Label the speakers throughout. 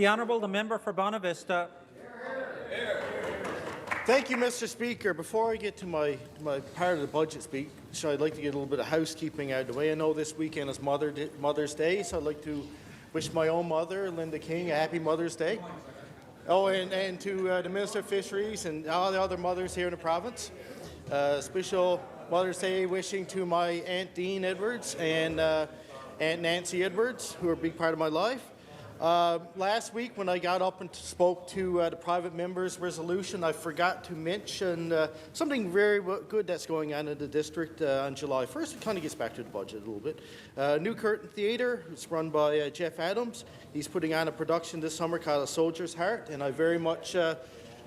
Speaker 1: The Honourable, the member for Bonavista.
Speaker 2: Thank you, Mr. Speaker. Before I get to my part of the budget speech, I'd like to get a little bit of housekeeping out of the way. I know this weekend is Mother's Day, so I'd like to wish my own mother, Linda King, a happy Mother's Day. Oh, and to the Minister of Fisheries and all the other mothers here in the province. Special Mother's Day wishing to my Aunt Dean Edwards and Aunt Nancy Edwards, who are a big part of my life. Last week, when I got up and spoke to the private members' resolution, I forgot to mention something very good that's going on in the district on July 1st. It kind of gets back to the budget a little bit. New Curtain Theatre, it's run by Jeff Adams. He's putting on a production this summer called A Soldier's Heart, and I very much,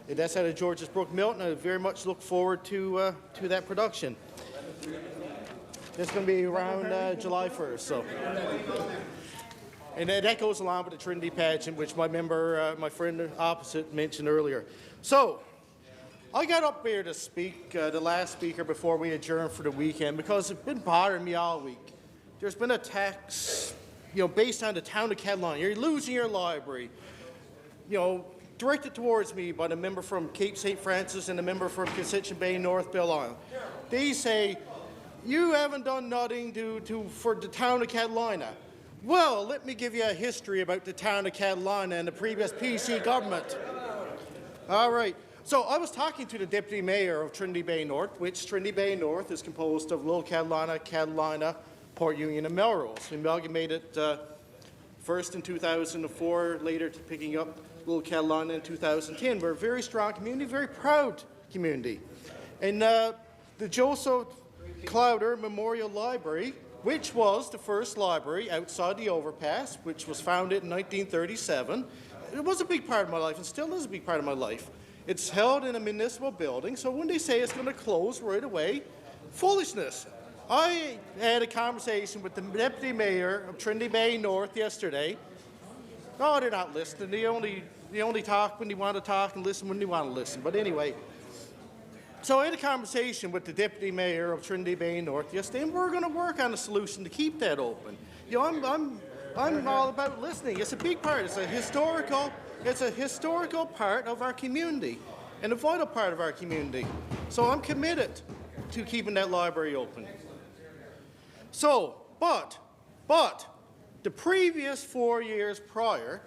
Speaker 2: that's out of Georges Brook Milton, I very much look forward to that production. It's going to be around July 1st. So. And that goes along with the Trinity pageant, which my friend opposite mentioned earlier. So, I got up here to speak, the last speaker, before we adjourn for the weekend, because it's been bothering me all week. There's been attacks, based on the town of Catalina. You're losing your library, directed towards me by the member from Cape St. Francis and the member from Constitution Bay North, Bill Island. They say, you haven't done nothing for the town of Catalina. Well, let me give you a history about the town of Catalina and the previous PC government. All right. So I was talking to the Deputy Mayor of Trinity Bay North, which Trinity Bay North is composed of Little Catalina, Catalina, Port Union, and Melrose. We amalgamated first in 2004, later to picking up Little Catalina in 2010. We're a very strong community, very proud community. And the Joseph Clowder Memorial Library, which was the first library outside the overpass, which was founded in 1937. It was a big part of my life and still is a big part of my life. It's held in a municipal building, so when they say it's going to close right away, foolishness. I had a conversation with the Deputy Mayor of Trinity Bay North yesterday. Oh, they're not listening. They only talk when they want to talk and listen when they want to listen. But anyway, so I had a conversation with the Deputy Mayor of Trinity Bay North yesterday, and we're going to work on a solution to keep that open. I'm all about listening. It's a big part. It's a historical part of our community and a vital part of our community. So I'm committed to keeping that library open. So, but the previous 4 years prior,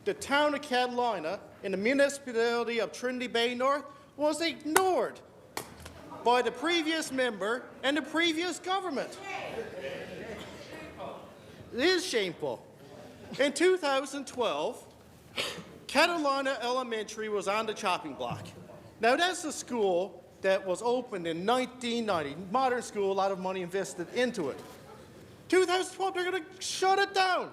Speaker 2: the town of Catalina and the municipality of Trinity Bay North was ignored by the previous member and the previous government. It is shameful. In 2012, Catalina Elementary was on the chopping block. Now, that's a school that was opened in 1990. Modern school, a lot of money invested into it. 2012, they're going to shut it down.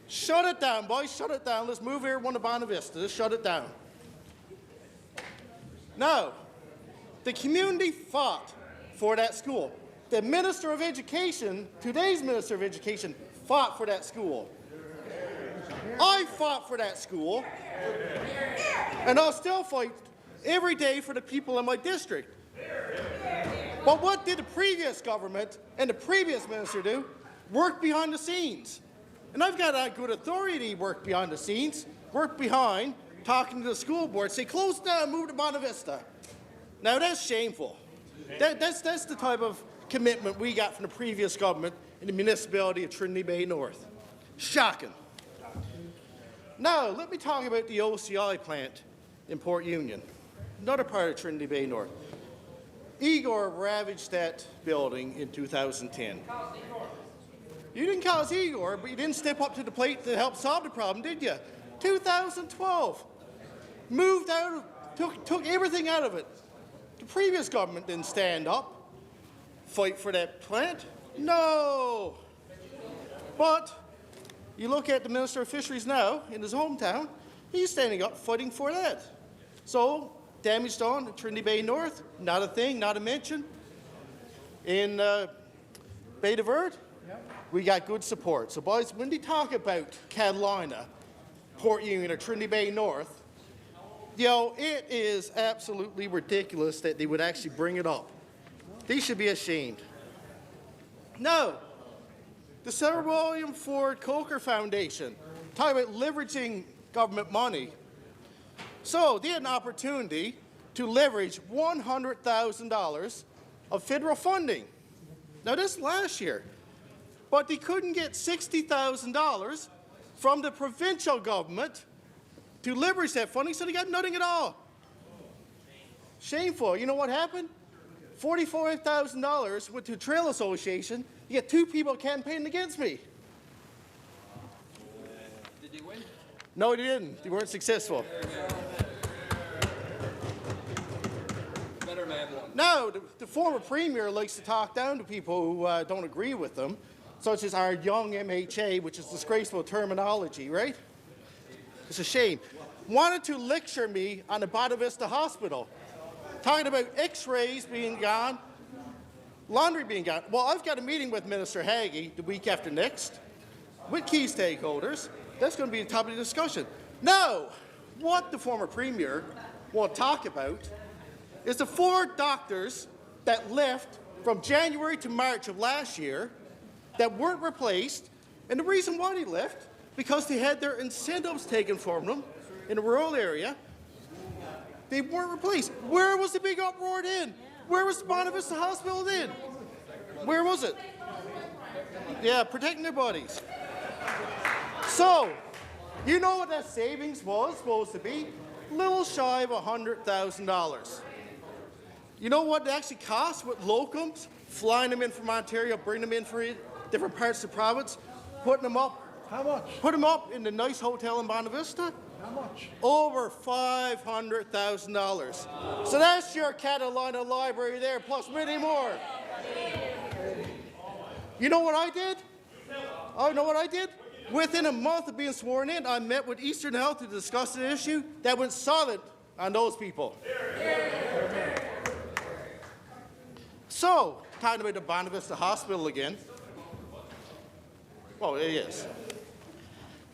Speaker 2: Shut it down, boys, shut it down. Let's move everyone to Bonavista. Let's shut it down. No, the community fought for that school. The Minister of Education, today's Minister of Education, fought for that school. I fought for that school, and I'll still fight every day for the people in my district. But what did the previous government and the previous minister do? Work behind the scenes. And I've got a good authority to work behind the scenes, work behind, talking to the school board, say, close down, move to Bonavista. Now, that's shameful. That's the type of commitment we got from the previous government in the municipality of Trinity Bay North. Shocking. Now, let me talk about the OCI plant in Port Union, another part of Trinity Bay North. Igor ravaged that building in 2010. You didn't cause Igor, but you didn't step up to the plate to help solve the problem, did you? 2012. Moved out, took everything out of it. The previous government didn't stand up, fight for that plant. No. But you look at the Minister of Fisheries now in his hometown, he's standing up fighting for that. So, damage done at Trinity Bay North, not a thing, not a mention. In Bay de Verde, we got good support. So, boys, when they talk about Catalina, Port Union, or Trinity Bay North, it is absolutely ridiculous that they would actually bring it up. They should be ashamed. No, the Sir William Ford Coker Foundation, talk about leveraging government money. So they had an opportunity to leverage $100,000 of federal funding. Now this last year, but they couldn't get $60,000 from the provincial government to leverage that funding, so they got nothing at all. Shameful. You know what happened? $45,000 went to the Trail Association. You get 2 people campaigning against me.
Speaker 3: Did they win?
Speaker 2: No, they didn't. They weren't successful.
Speaker 3: Better man won.
Speaker 2: No, the former premier likes to talk down to people who don't agree with them, such as our young MHA, which is disgraceful terminology, right? It's a shame. Wanted to lecture me on the Bonavista Hospital, talking about x-rays being gone, laundry being gone. Well, I've got a meeting with Minister Haggie the week after next with key stakeholders. That's going to be the topic of discussion. Now, what the former premier won't talk about is the 4 doctors that left from January to March of last year that weren't replaced, and the reason why they left, because they had their incentives taken from them in a rural area. They weren't replaced. Where was the big uproar then? Where was the Bonavista Hospital then? Where was it? Yeah, protecting their bodies. So, you know what that savings was supposed to be? A little shy of $100,000. You know what it actually cost with locums? Flying them in from Ontario, bringing them in from different parts of the province, putting them up.
Speaker 4: How much?
Speaker 2: Put them up in the nice hotel in Bonavista.
Speaker 4: How much?
Speaker 2: Over $500,000. So that's your Catalina library there, plus many more. You know what I did? Oh, you know what I did? Within a month of being sworn in, I met with Eastern Health to discuss the issue that went silent on those people. So, talking about the Bonavista Hospital again. Well, it is.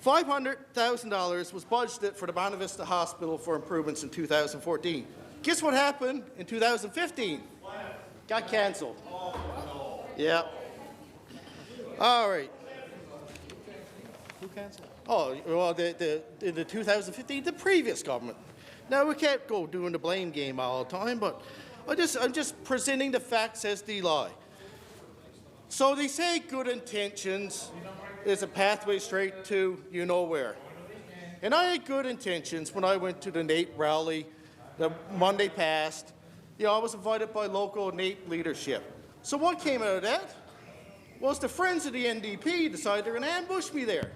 Speaker 2: $500,000 was budgeted for the Bonavista Hospital for improvements in 2014. Guess what happened in 2015? Got canceled. Yeah. All right.
Speaker 4: Who canceled?
Speaker 2: Oh, well, in the 2015, the previous government. Now, we can't go doing the blame game all the time, but I'm just presenting the facts as they lie. So they say good intentions is a pathway straight to you-know-where. And I had good intentions when I went to the NAPE rally the Monday past. You know, I was invited by local NAPE leadership. So what came out of that was the friends of the NDP decided they're going to ambush me there.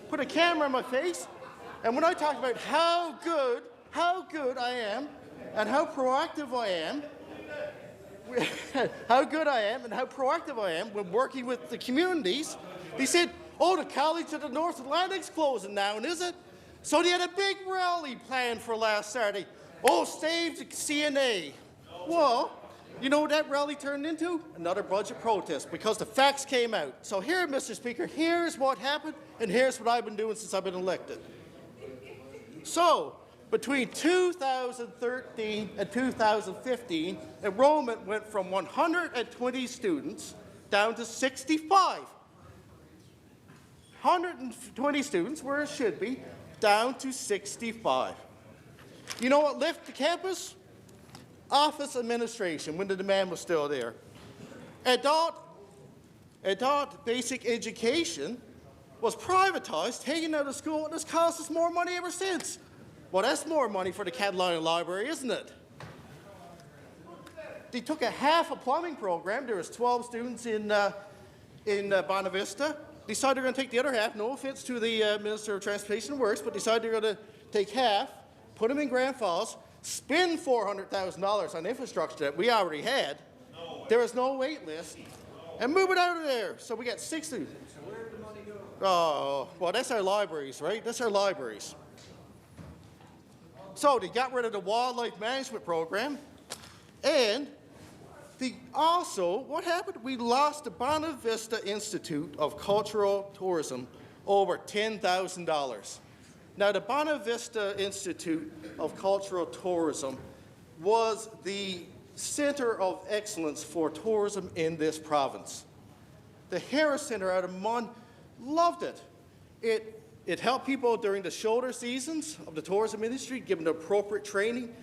Speaker 2: Put a camera in my face, and when I talked about how good I am and how proactive I am, how good I am and how proactive I am when working with the communities, they said, oh, the College of the North Atlantic's closing now, is it? So they had a big rally planned for last Saturday. Oh, save the CNA. Well, you know what that rally turned into? Another budget protest because the facts came out. So here, Mr. Speaker, here's what happened, and here's what I've been doing since I've been elected. So, between 2013 and 2015, enrollment went from 120 students down to 65. 120 students, where it should be, down to 65. You know what left the campus? Office administration, when the demand was still there. Adult basic education was privatized, taken out of school, and it's cost us more money ever since. Well, that's more money for the Catalina Library, isn't it? They took half a plumbing program. There was 12 students in Bonavista. Decided they're going to take the other half. No offense to the Minister of Transportation and Works, but decided they're going to take half, put them in Grand Falls, spend $400,000 on infrastructure that we already had. There was no wait list, and move it out of there. So we got 6 students.
Speaker 4: So where did the money go?
Speaker 2: Oh, well, that's our libraries, right? That's our libraries. So they got rid of the wildlife management program, and also, what happened? We lost the Bonavista Institute of Cultural Tourism over $10,000. Now, the Bonavista Institute of Cultural Tourism was the center of excellence for tourism in this province. The Harris Center out of Mon loved it. It It helped people during the shoulder seasons of the tourism industry, given the appropriate training,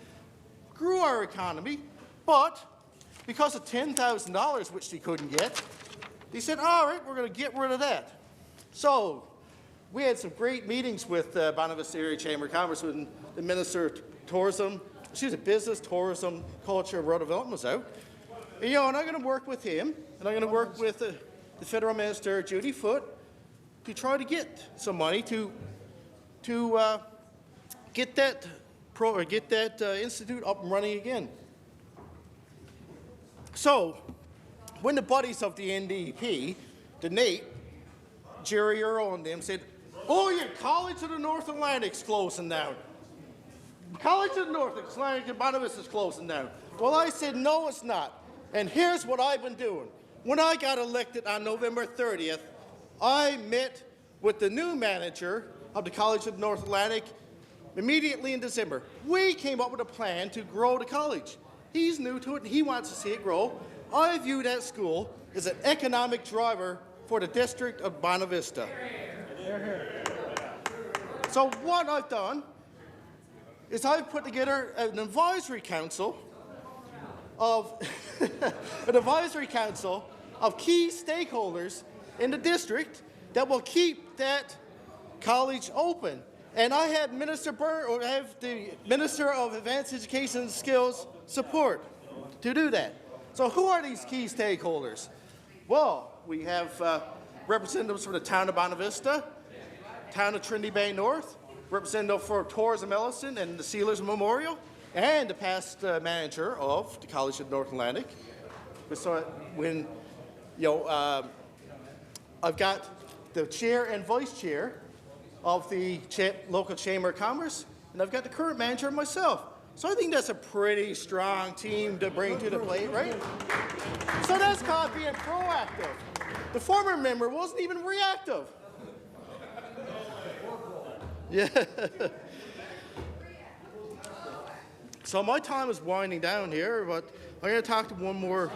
Speaker 2: grew our economy, but because of $10,000, which they couldn't get, they said, all right, we're going to get rid of that. So we had some great meetings with Bonavista Area Chamber of Commerce when the Minister of Tourism, Business, Tourism, Culture, and Rural Development was out. And, and I'm going to work with him, and I'm going to work with the Federal Minister, Judy Foote, to try to get some money to get that institute up and running again. So, when the buddies of the NDP, the Nate, Jerry Earl and them said, oh yeah, College of the North Atlantic's closing down. College of the North Atlantic and Bonavista is closing down. Well, I said, no, it's not. And here's what I've been doing. When I got elected on November 30th, I met with the new manager of the College of the North Atlantic immediately in December. We came up with a plan to grow the college. He's new to it, and he wants to see it grow. I view that school as an economic driver for the District of Bonavista. So what I've done is I've put together an advisory council of key stakeholders in the district that will keep that college open. And I have the Minister of Advanced Education and Skills support to do that. So who are these key stakeholders? Well, we have representatives from the town of Bonavista, town of Trinity Bay North, representative for Tourism Ellison and the Sealers Memorial, and the past manager of the College of North Atlantic. So when, I've got the chair and vice chair of the local Chamber of Commerce, and I've got the current manager and myself. So I think that's a pretty strong team to bring to the plate, right? So that's called being proactive. The former member wasn't even reactive. Yeah. So my time is winding down here, but I'm going to talk to one more.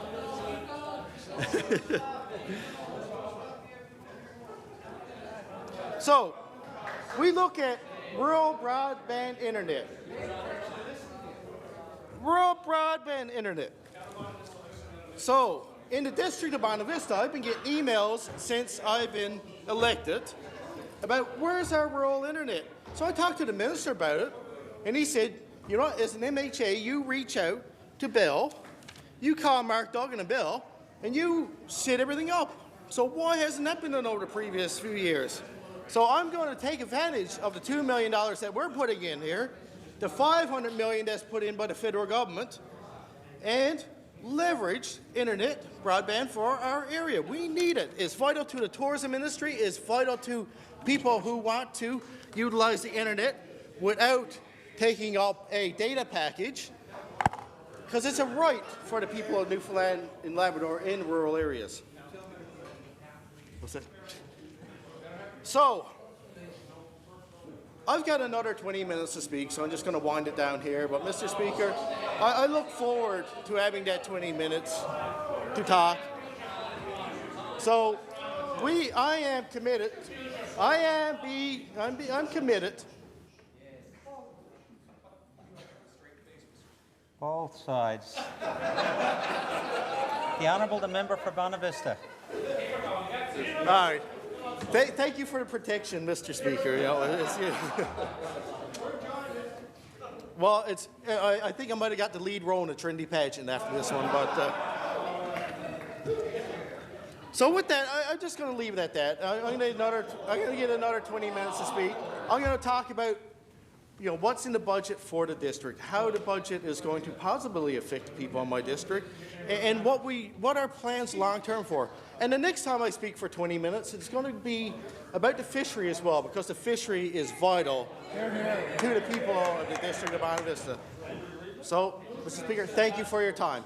Speaker 2: So we look at rural broadband internet. Rural broadband internet. So in the District of Bonavista, I've been getting emails since I've been elected about where's our rural internet. So I talked to the minister about it, and he said, as an MHA, you reach out to Bill, you call Mark Duggan and Bill, and you set everything up. So why hasn't that been done over the previous few years? So I'm going to take advantage of the $2 million that we're putting in here, the $500 million that's put in by the federal government, and leverage internet broadband for our area. We need it. It's vital to the tourism industry. It's vital to people who want to utilize the internet without taking up a data package, because it's a right for the people of Newfoundland and Labrador in rural areas. What's that? So, I've got another 20 minutes to speak, so I'm just going to wind it down here. But, Mr. Speaker, I look forward to having that 20 minutes to talk. So, I am committed. I'm committed.
Speaker 1: Both sides. The Honourable the Member for Bonavista.
Speaker 2: All right. Thank you for the protection, Mr. Speaker. Well, I think I might have got the lead role in the Trinity pageant after this one, but so with that, I'm just going to leave it at that. I'm going to get another 20 minutes to speak. I'm going to talk about what's in the budget for the district, how the budget is going to positively affect the people in my district, and what our plans long-term for. And the next time I speak for 20 minutes, it's going to be about the fishery as well, because the fishery is vital to the people of the District of Bonavista. So, Mr. Speaker, thank you for your time.